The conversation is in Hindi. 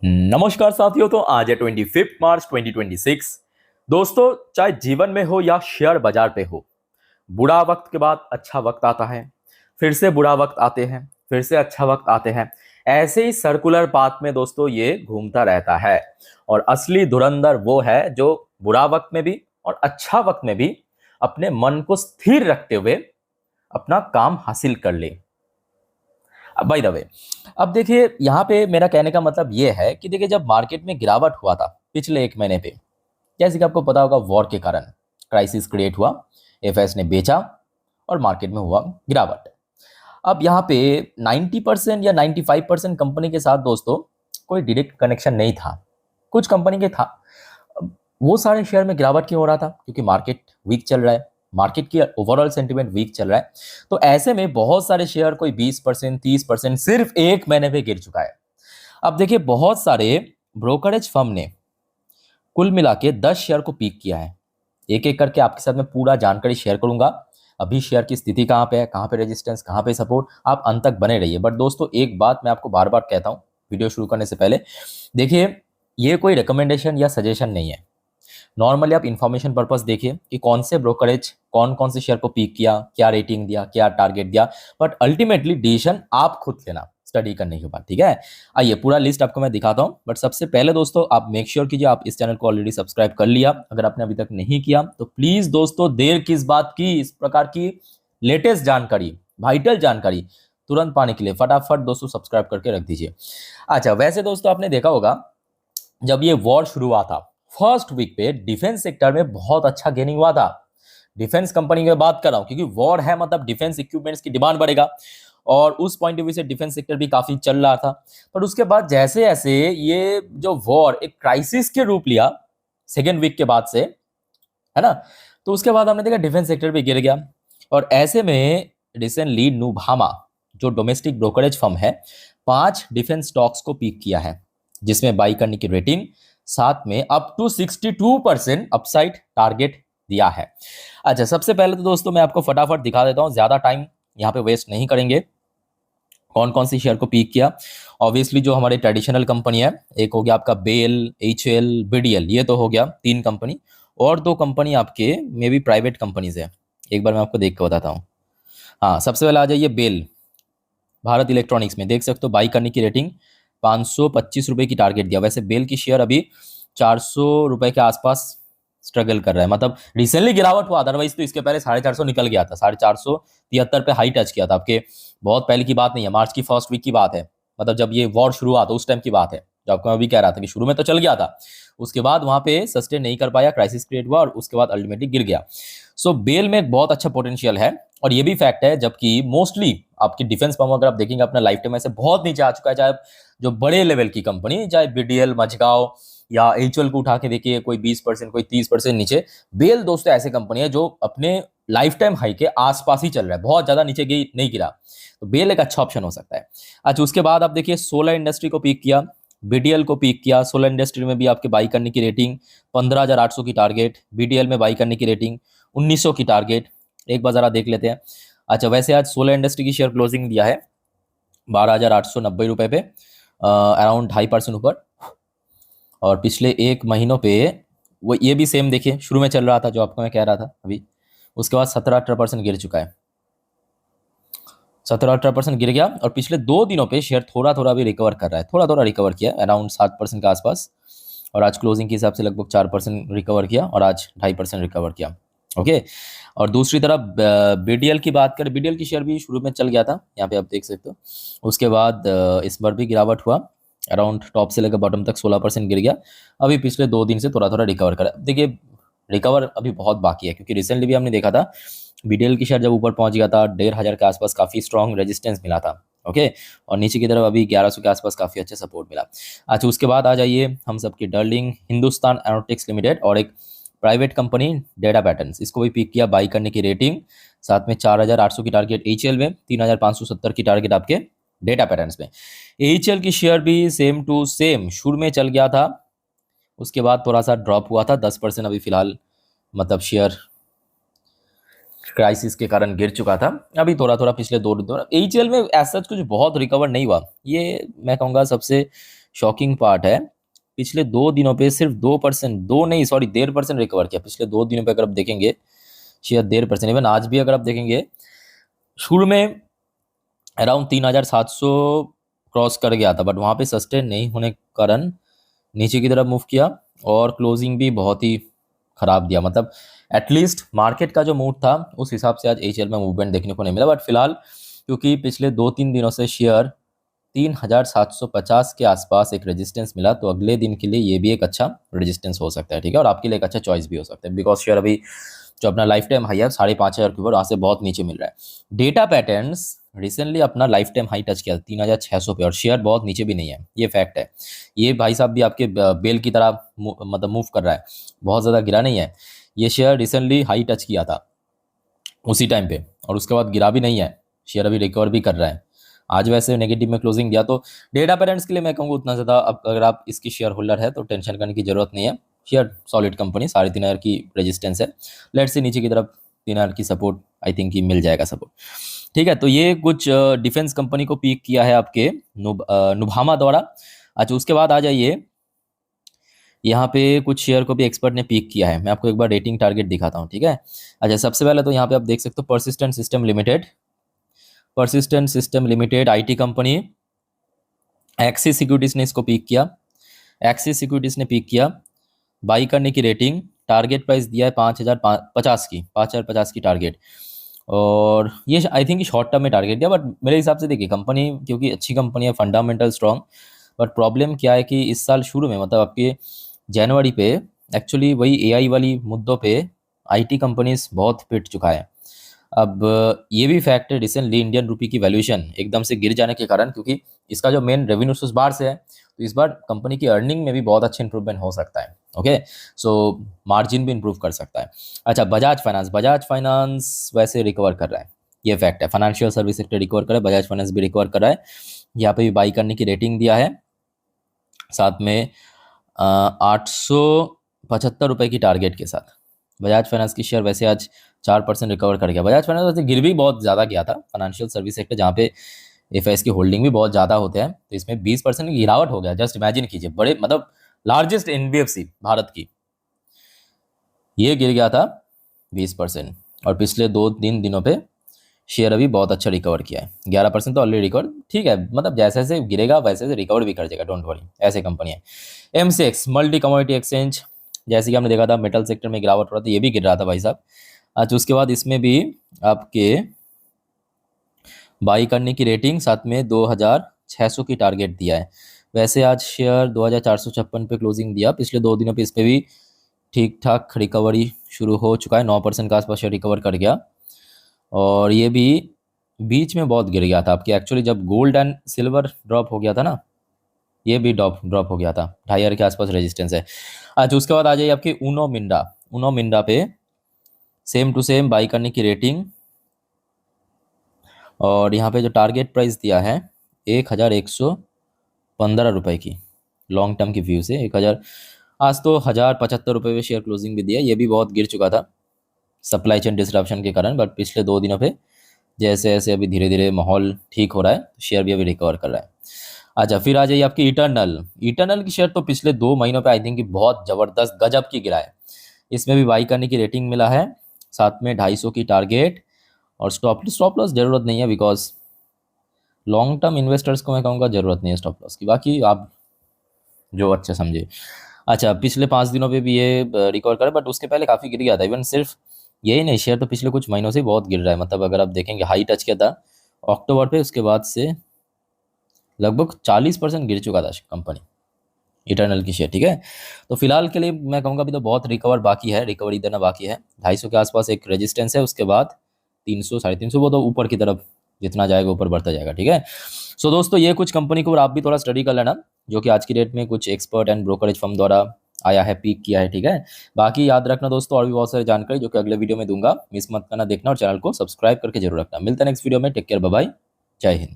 नमस्कार साथियों। तो आज है 25 मार्च 2026। दोस्तों, चाहे जीवन में हो या शेयर बाजार पे हो, बुरा वक्त के बाद अच्छा वक्त आता है, फिर से बुरा वक्त आते हैं, फिर से अच्छा वक्त आते हैं। ऐसे ही सर्कुलर पाथ में दोस्तों ये घूमता रहता है। और असली धुरंधर वो है जो बुरा वक्त में भी और अच्छा वक्त में भी अपने मन को स्थिर रखते हुए अपना काम हासिल कर ले। अब बाय द वे, अब देखिए यहाँ पे मेरा कहने का मतलब ये है कि देखिए जब मार्केट में गिरावट हुआ था पिछले एक महीने पे, जैसे कि आपको पता होगा वॉर के कारण क्राइसिस क्रिएट हुआ, एफएस ने बेचा और मार्केट में हुआ गिरावट। अब यहाँ पे 90% या 95% कंपनी के साथ दोस्तों कोई डायरेक्ट कनेक्शन नहीं था, कुछ कंपनी के था। अब वो सारे शेयर में गिरावट क्यों हो रहा था? क्योंकि मार्केट वीक चल रहा है, मार्केट की ओवरऑल सेंटिमेंट वीक चल रहा है। तो ऐसे में बहुत सारे शेयर कोई 20% 30% सिर्फ एक महीने में गिर चुका है। अब देखिए बहुत सारे ब्रोकरेज फर्म ने कुल मिला के 10 शेयर को पीक किया है। एक एक करके आपके साथ मैं पूरा जानकारी शेयर करूंगा। अभी शेयर की स्थिति कहाँ पे है, कहाँ पे रेजिस्टेंस, कहाँ पे सपोर्ट, आप अंत तक बने रहिए। बट दोस्तों एक बात मैं आपको बार बार कहता हूँ वीडियो शुरू करने से पहले, देखिए ये कोई रिकमेंडेशन या सजेशन नहीं है। नॉर्मली आप इन्फॉर्मेशन पर्पस देखिए कि कौन से ब्रोकरेज कौन कौन से शेयर को पीक किया, क्या रेटिंग दिया, क्या टारगेट दिया। बट अल्टीमेटली डिसीजन आप खुद लेना स्टडी करने के बाद, ठीक है। आइए पूरा लिस्ट आपको मैं दिखाता हूं। बट सबसे पहले दोस्तों आप मेक श्योर कीजिए आप इस चैनल को ऑलरेडी सब्सक्राइब कर लिया। अगर आपने अभी तक नहीं किया तो प्लीज दोस्तों देर किस बात की, इस प्रकार की लेटेस्ट जानकारी, वाइटल जानकारी तुरंत पाने के लिए फटाफट दोस्तों सब्सक्राइब करके रख दीजिए। अच्छा, वैसे दोस्तों आपने देखा होगा जब ये वॉर शुरू हुआ था फर्स्ट वीक पे डिफेंस सेक्टर में बहुत अच्छा गेनिंग हुआ था। डिफेंस कंपनी की बात कर रहा हूं क्योंकि वॉर है, मतलब डिफेंस इक्विपमेंट्स की डिमांड बढ़ेगा और उस पॉइंट ऑफ व्यू से डिफेंस सेक्टर भी काफी चल रहा था। पर उसके बाद जैसे जैसे ये जो वॉर एक क्राइसिस के रूप लिया सेकेंड वीक के बाद से, है ना, तो उसके बाद हमने देखा डिफेंस सेक्टर भी गिर गया। और ऐसे में रिसेंटली नुभामा जो डोमेस्टिक ब्रोकरेज फर्म है 5 डिफेंस स्टॉक्स को पीक किया है, जिसमें बाई करने की रेटिंग साथ में अप टू 62% अपसाइड टारगेट दिया है। अच्छा, सबसे पहले तो दोस्तों मैं आपको फटाफट दिखा देता हूं, ज्यादा टाइम यहाँ पे वेस्ट नहीं करेंगे। कौन कौन सी शेयर को पीक किया? ऑब्वियसली जो हमारे ट्रेडिशनल कंपनी है, एक हो गया आपका बेल, एचएल, बीडीएल, ये तो हो गया 3 कंपनी। और 2 कंपनी आपके मे बी प्राइवेट कंपनीज है, एक बार मैं आपको देख के बताता हूँ। हाँ, सबसे पहले आ जाइए बेल, भारत इलेक्ट्रॉनिक्स में देख सकते हो बाई करने की रेटिंग 525 रुपए की टारगेट दिया। वैसे बेल की शेयर अभी 400 रुपए के आसपास स्ट्रगल कर रहा है, मतलब रिसेंटली गिरावट हुआ, अदरवाइज तो इसके पहले 450 निकल गया था, 473 पे हाई टच किया था। आपके बहुत पहले की बात नहीं है, मार्च की फर्स्ट वीक की बात है, मतलब जब ये वॉर शुरू हुआ था उस टाइम की बात है। जो आपको मैं अभी कह रहा था कि शुरू में तो चल गया था, उसके बाद वहां पे सस्टेन नहीं कर पाया, क्राइसिस क्रिएट हुआ और उसके बाद अल्टीमेटली गिर गया। सो बेल में एक बहुत अच्छा पोटेंशियल है। और ये भी फैक्ट है जबकि मोस्टली आपकी डिफेंस फर्म अगर आप देखेंगे अपना लाइफ टाइम ऐसे बहुत नीचे आ चुका है, चाहे जो बड़े लेवल की कंपनी, चाहे बीडीएल, मझगांव या एचएल को उठा के देखिए, कोई 20% कोई 30% नीचे। बेल दोस्तों ऐसी कंपनी है जो अपने लाइफ टाइम हाई के आसपास ही चल रहा है, बहुत ज्यादा नीचे गई नहीं गिरा, तो बेल एक अच्छा ऑप्शन हो सकता है। अच्छा, उसके बाद आप देखिए सोलर इंडस्ट्री को पीक किया, बीडीएल को पीक किया। सोलर इंडस्ट्री में भी आपके बाई करने की रेटिंग 15,800 की टारगेट, बीडीएल में बाई करने की रेटिंग 1900 की टारगेट। एक बार जरा देख लेते हैं। अच्छा, वैसे आज सोलर इंडस्ट्री की शेयर क्लोजिंग दिया है 12,890 रुपए पे, अराउंड 2.5% ऊपर। और पिछले एक महीनों पे वो ये भी सेम देखिए, शुरू में चल रहा था जो आपको मैं कह रहा था अभी, उसके बाद 17-18% गिर चुका है, 17-18% गिर गया। और पिछले 2 दिनों पे शेयर थोड़ा थोड़ा भी रिकवर कर रहा है, थोड़ा थोड़ा रिकवर किया अराउंड 7% के आसपास। और आज क्लोजिंग के हिसाब से लगभग 4% रिकवर किया और आज 2.5% रिकवर किया। ओके। और दूसरी तरफ बीडीएल की बात करें, बीडीएल की शेयर भी शुरू में चल गया था, यहाँ पे आप देख सकते हो। उसके बाद इस बार भी गिरावट हुआ, अराउंड टॉप से लेकर बॉटम तक 16% गिर गया। अभी पिछले 2 दिन से थोड़ा थोड़ा रिकवर करा। देखिए रिकवर अभी बहुत बाकी है, क्योंकि रिसेंटली भी हमने देखा था बीडीएल की शेयर जब ऊपर पहुंच गया था 1,500 के आसपास काफी स्ट्रॉन्ग रेजिस्टेंस मिला था। ओके। और नीचे की तरफ अभी 1100 के आसपास काफी अच्छा सपोर्ट मिला। अच्छा, उसके बाद आ जाइए हम सबकी डार्लिंग हिंदुस्तान एरोनॉटिक्स लिमिटेड और एक प्राइवेट कंपनी डेटा पैटर्न्स, इसको भी पिक किया, बाई करने की रेटिंग साथ में 4,800 की टारगेट एचएल में, 3,570 की टारगेट आपके डेटा पैटर्न्स में। एचएल की शेयर भी सेम टू सेम शुरू में चल गया था, उसके बाद थोड़ा सा ड्रॉप हुआ था 10%, अभी फिलहाल मतलब शेयर क्राइसिस के कारण गिर चुका था। अभी थोड़ा थोड़ा पिछले 2 दिन एचएल में ऐसा कुछ बहुत रिकवर नहीं हुआ, ये मैं कहूँगा सबसे शॉकिंग पार्ट है, पिछले 2 दिनों पे सिर्फ 2%, दो नहीं सॉरी 1.5% रिकवर किया। पिछले 2 दिनों पे अगर आप देखेंगे शेयर 1.5%, इवन आज भी अगर आप देखेंगे शुरू में अराउंड 3,700 क्रॉस कर गया था, बट वहाँ पे सस्टेन नहीं होने के कारण नीचे की तरफ मूव किया और क्लोजिंग भी बहुत ही खराब दिया। मतलब एटलीस्ट मार्केट का जो मूड था उस हिसाब से आज एचएल में मूवमेंट देखने को नहीं मिला। बट फिलहाल क्योंकि पिछले 2-3 दिनों से शेयर 3,750 के आसपास एक रेजिस्टेंस मिला, तो अगले दिन के लिए ये भी एक अच्छा रेजिस्टेंस हो सकता है, ठीक है, और आपके लिए एक अच्छा चॉइस भी हो सकता है, बिकॉज शेयर अभी जो अपना लाइफ टाइम हाई है 5,500 के ऊपर, वहाँ से बहुत नीचे मिल रहा है। डेटा पैटर्न्स रिसेंटली अपना लाइफ टाइम हाई टच किया 3,600 पे, और शेयर बहुत नीचे भी नहीं है, ये फैक्ट है। ये भाई साहब भी आपके बेल की तरह मतलब मूव कर रहा है, बहुत ज़्यादा गिरा नहीं है। ये शेयर रिसेंटली हाई टच किया था उसी टाइम पे, और उसके बाद गिरा भी नहीं है, शेयर अभी रिकवर भी कर रहा है। आज वैसे नेगेटिव में क्लोजिंग दिया, तो डेटा पेरेंट्स के लिए मैं कहूँगा उतना ज़्यादा, अब अगर आप इसकी शेयर होल्डर है तो टेंशन करने की जरूरत नहीं है। शेयर सॉलिड कंपनी, 3,500 की रेजिस्टेंस है, लेट्स से नीचे की तरफ 3,000 की सपोर्ट आई थिंक कि मिल जाएगा सपोर्ट, ठीक है। तो ये कुछ डिफेंस कंपनी को पीक किया है आपके नुभामा द्वारा। अच्छा, उसके बाद आ जाइए, यहाँ पे कुछ शेयर को भी एक्सपर्ट ने पीक किया है। मैं आपको एक बार रेटिंग टारगेट दिखाता हूँ, ठीक है। अच्छा, सबसे पहले तो यहाँ पे आप देख सकते हो persistent system limited, persistent system limited IT company, axis securities ने इसको पिक किया, एक्सिस सिक्योरिटीज ने पिक किया। बाई करने की रेटिंग, टारगेट प्राइस दिया है 5,050 की टारगेट, और ये आई थिंक शॉर्ट टर्म में टारगेट दिया। बट मेरे हिसाब से देखिए कंपनी क्योंकि अच्छी कंपनी है, फंडामेंटल स्ट्रॉन्ग, बट प्रॉब्लम क्या है कि इस साल शुरू में मतलब आपके जनवरी पे एक्चुअली वही एआई वाली मुद्दों पे आईटी कंपनीज बहुत पिट चुका है। अब ये भी फैक्ट है, रिसेंटली इंडियन रुपी की वैल्यूएशन एकदम से गिर जाने के कारण, क्योंकि इसका जो मेन रेवेन्यू सोर्स बाहर से है, तो इस बार कंपनी की अर्निंग में भी बहुत अच्छा इंप्रूवमेंट हो सकता है। ओके, सो मार्जिन भी इंप्रूव कर सकता है। अच्छा, बजाज फाइनेंस वैसे रिकवर कर रहा है, ये फैक्ट है। फाइनेंशियल सर्विस सेक्टर रिकवर कर रहा है, बजाज फाइनेंस भी रिकवर कर रहा है। यहाँ पे भी बाई करने की रेटिंग दिया है, साथ में 875 की टारगेट के साथ। बजाज फाइनेंस की शेयर वैसे आज 4% रिकवर कर गया। बजाज फाइनेंस वैसे गिर भी बहुत ज़्यादा गया था, फाइनेंशियल सर्विस सेक्टर जहाँ पे एफआईएस की होल्डिंग भी बहुत ज़्यादा होते हैं, तो इसमें 20% की गिरावट हो गया। जस्ट इमेजिन कीजिए, बड़े मतलब लार्जेस्ट एनबीएफसी भारत की, ये गिर गया था 20%, और पिछले 2-3 दिनों पे शेयर अभी बहुत अच्छा रिकवर किया है, 11% तो ऑलरेडी रिकवर, ठीक है। मतलब जैसे जैसे गिरेगा वैसे वैसे रिकवर भी कर जाएगा, डोंट वरी, ऐसे कंपनी है। एमसीएक्स मल्टी कमोडिटी एक्सचेंज, जैसे कि हमने देखा था मेटल सेक्टर में गिरावट हो रहा था, ये भी गिर रहा था भाई साहब। अच्छा, उसके बाद इसमें भी आपके बाई करने की रेटिंग, साथ में 2,600 की टारगेट दिया है। वैसे आज शेयर 2,456 पे क्लोजिंग दिया, पिछले 2 दिनों पे इस पर भी ठीक ठाक रिकवरी शुरू हो चुका है, 9% के आसपास शेयर रिकवर कर गया, और ये भी बीच में बहुत गिर गया था आपकी, एक्चुअली जब गोल्ड एंड सिल्वर ड्रॉप हो गया था ना, ये भी ड्रॉप हो गया था, 2,500 के आसपास रेजिस्टेंस है। अच्छा, उसके बाद आ जाइए आपकी उनो मिंडा पे सेम टू सेम बाई करने की रेटिंग, और यहाँ पे जो टारगेट प्राइस दिया है 1,115 रुपये की, लॉन्ग टर्म की व्यू से 1,000, आज तो 1,075 रुपये पे शेयर क्लोजिंग भी दिया, ये भी बहुत गिर चुका था सप्लाई चेन डिसरप्शन के कारण, बट पिछले 2 दिनों पे जैसे जैसे अभी धीरे धीरे माहौल ठीक हो रहा है, शेयर भी अभी रिकवर कर रहा है। अच्छा, फिर आ जाइए आपकी इटर्नल की शेयर, तो पिछले 2 महीनों पे आई थिंक कि बहुत ज़बरदस्त गजब की गिरा है, इसमें भी बाई करने की रेटिंग मिला है, साथ में 250 की टारगेट, और स्टॉप लॉस ज़रूरत नहीं है, बिकॉज लॉन्ग टर्म इन्वेस्टर्स को मैं कहूँगा ज़रूरत नहीं है स्टॉप लॉस की, बाकी आप जो अच्छा समझे। अच्छा, पिछले 5 दिनों पे भी ये रिकवर करा, बट उसके पहले काफ़ी गिर गया था। इवन सिर्फ यही नहीं, शेयर तो पिछले कुछ महीनों से बहुत गिर रहा है, मतलब अगर आप देखेंगे हाई टच किया था अक्टूबर पे, उसके बाद से लगभग 40% गिर चुका था कंपनी इटर्नल की शेयर, ठीक है। तो फिलहाल के लिए मैं कहूँगा अभी तो बहुत रिकवरी देना बाकी है। 250 के आसपास एक रेजिस्टेंस है, उसके बाद 300 350, वो तो ऊपर की तरफ जितना जाएगा ऊपर बढ़ता जाएगा, ठीक है। सो दोस्तों, ये कुछ कंपनी को आप भी थोड़ा स्टडी कर लेना, जो कि आज की डेट में कुछ एक्सपर्ट एंड ब्रोकरेज फर्म द्वारा आया है, पीक किया है, ठीक है। बाकी याद रखना दोस्तों, और भी बहुत सारी जानकारी जो कि अगले वीडियो में दूंगा, मिस मत करना, देखना और चैनल को सब्सक्राइब करके जरूर रखना। मिलता है नेक्स्ट वीडियो में, टेक केयर, बाय बाय, जय हिंद।